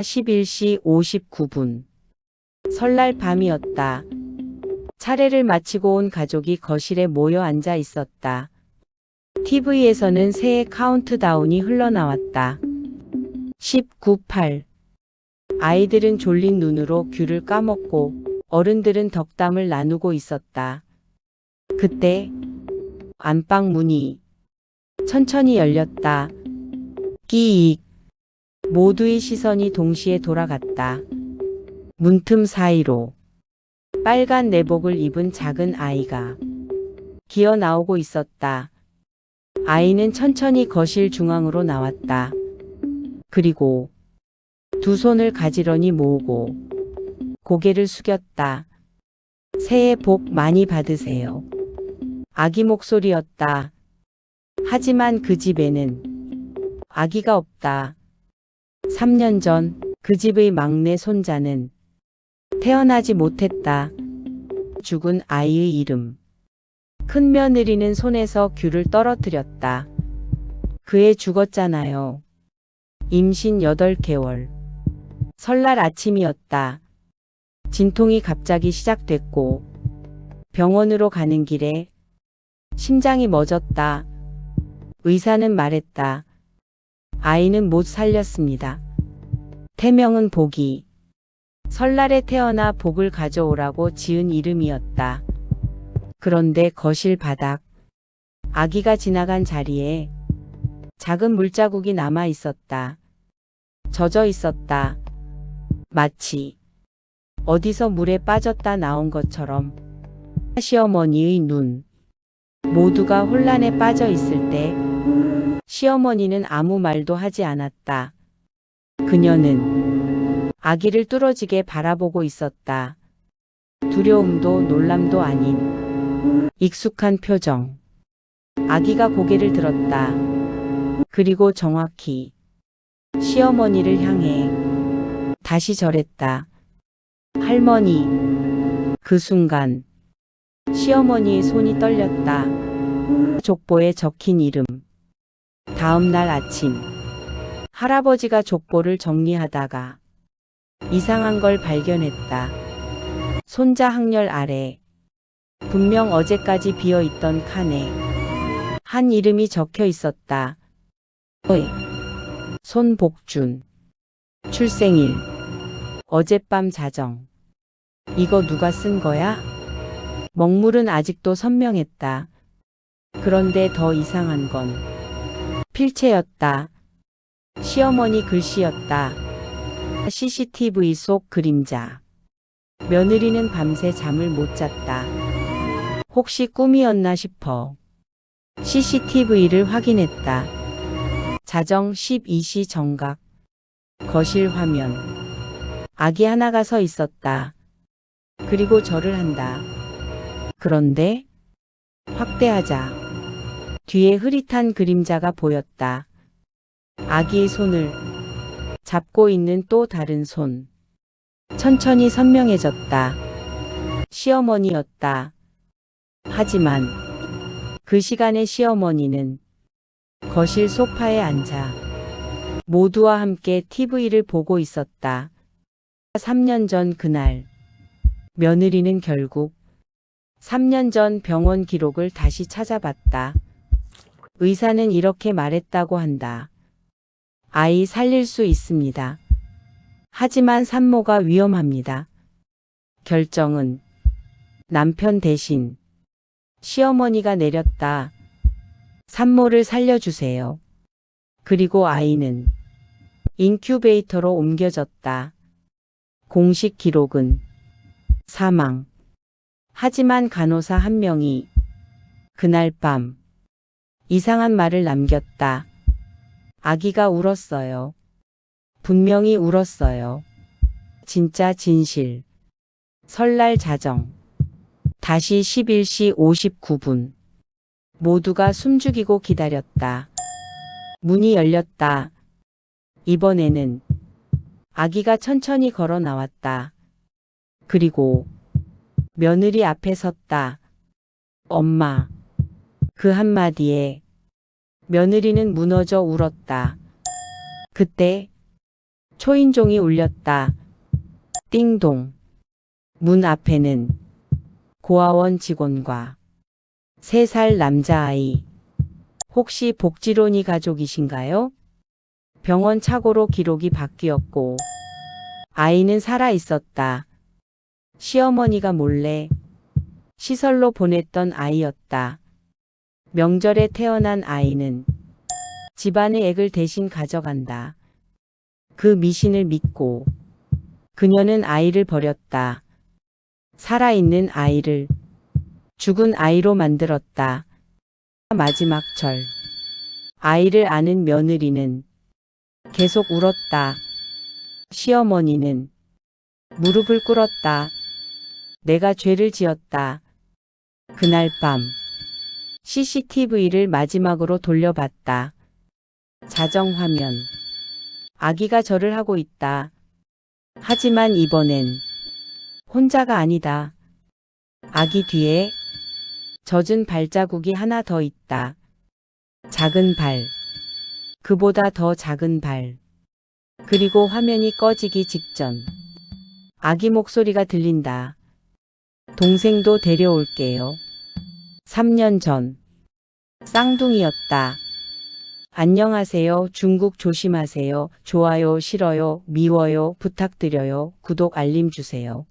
11시 59분. 설날 밤이었다. 차례를 마치고 온 가족이 거실에 모여 앉아 있었다. TV에서는 새해 카운트다운이 흘러나왔다. 19, 8. 아이들은 졸린 눈으로 귤을 까먹고 어른들은 덕담을 나누고 있었다. 그때 안방 문이 천천히 열렸다. 끼익. 모두의 시선이 동시에 돌아갔다. 문틈 사이로 빨간 내복을 입은 작은 아이가 기어 나오고 있었다. 아이는 천천히 거실 중앙으로 나왔다. 그리고 두 손을 가지런히 모으고 고개를 숙였다. 새해 복 많이 받으세요. 아기 목소리였다. 하지만 그 집에는 아기가 없다. 3년 전 그 집의 막내 손자는 태어나지 못했다. 죽은 아이의 이름. 큰 며느리는 손에서 귤을 떨어뜨렸다. 그 애 죽었잖아요. 임신 8개월. 설날 아침이었다. 진통이 갑자기 시작됐고 병원으로 가는 길에 심장이 멎었다. 의사는 말했다. 아이는 못 살렸습니다. 태명은 복이. 설날에 태어나 복을 가져오라고 지은 이름이었다. 그런데 거실 바닥. 아기가 지나간 자리에 작은 물자국이 남아 있었다. 젖어 있었다. 마치 어디서 물에 빠졌다 나온 것처럼. 시어머니의 눈. 모두가 혼란에 빠져 있을 때 시어머니는 아무 말도 하지 않았다. 그녀는 아기를 뚫어지게 바라보고 있었다. 두려움도 놀람도 아닌 익숙한 표정. 아기가 고개를 들었다. 그리고 정확히 시어머니를 향해 다시 절했다. 할머니. 그 순간 시어머니의 손이 떨렸다. 족보에 적힌 이름. 다음 날 아침 할아버지가 족보를 정리하다가 이상한 걸 발견했다. 손자 학렬 아래 분명 어제까지 비어있던 칸에 한 이름이 적혀 있었다. 손복준. 출생일. 어젯밤 자정. 이거 누가 쓴 거야? 먹물은 아직도 선명했다. 그런데 더 이상한 건 필체였다. 시어머니 글씨였다. CCTV 속 그림자. 며느리는 밤새 잠을 못 잤다. 혹시 꿈이었나 싶어 CCTV를 확인했다. 자정 12시 정각. 거실 화면. 아기 하나가 서 있었다. 그리고 절을 한다. 그런데 확대하자 뒤에 흐릿한 그림자가 보였다. 아기의 손을 잡고 있는 또 다른 손. 천천히 선명해졌다. 시어머니였다. 하지만 그 시간에 시어머니는 거실 소파에 앉아 모두와 함께 TV를 보고 있었다. 3년 전 그날 며느리는 결국 3년 전 병원 기록을 다시 찾아봤다. 의사는 이렇게 말했다고 한다. 아이 살릴 수 있습니다. 하지만 산모가 위험합니다. 결정은 남편 대신 시어머니가 내렸다. 산모를 살려주세요. 그리고 아이는 인큐베이터로 옮겨졌다. 공식 기록은 사망. 하지만 간호사 한 명이 그날 밤 이상한 말을 남겼다. 아기가 울었어요. 분명히 울었어요. 진짜 진실. 설날 자정. 다시 11시 59분. 모두가 숨죽이고 기다렸다. 문이 열렸다. 이번에는 아기가 천천히 걸어 나왔다. 그리고 며느리 앞에 섰다. 엄마. 그 한마디에 며느리는 무너져 울었다. 그때 초인종이 울렸다. 띵동. 문 앞에는 고아원 직원과 3살 남자아이. 혹시 복지론이 가족이신가요? 병원 착오로 기록이 바뀌었고 아이는 살아 있었다. 시어머니가 몰래 시설로 보냈던 아이였다. 명절에 태어난 아이는 집안의 액을 대신 가져간다. 그 미신을 믿고 그녀는 아이를 버렸다. 살아있는 아이를 죽은 아이로 만들었다. 마지막 절. 아이를 아는 며느리는 계속 울었다. 시어머니는 무릎을 꿇었다. 내가 죄를 지었다. 그날 밤 CCTV를 마지막으로 돌려봤다. 자정화면. 아기가 절을 하고 있다. 하지만 이번엔 혼자가 아니다. 아기 뒤에 젖은 발자국이 하나 더 있다. 작은 발. 그보다 더 작은 발. 그리고 화면이 꺼지기 직전. 아기 목소리가 들린다. 동생도 데려올게요. 3년 전. 쌍둥이였다. 안녕하세요. 중국 조심하세요. 좋아요, 싫어요, 미워요, 부탁드려요. 구독 알림 주세요.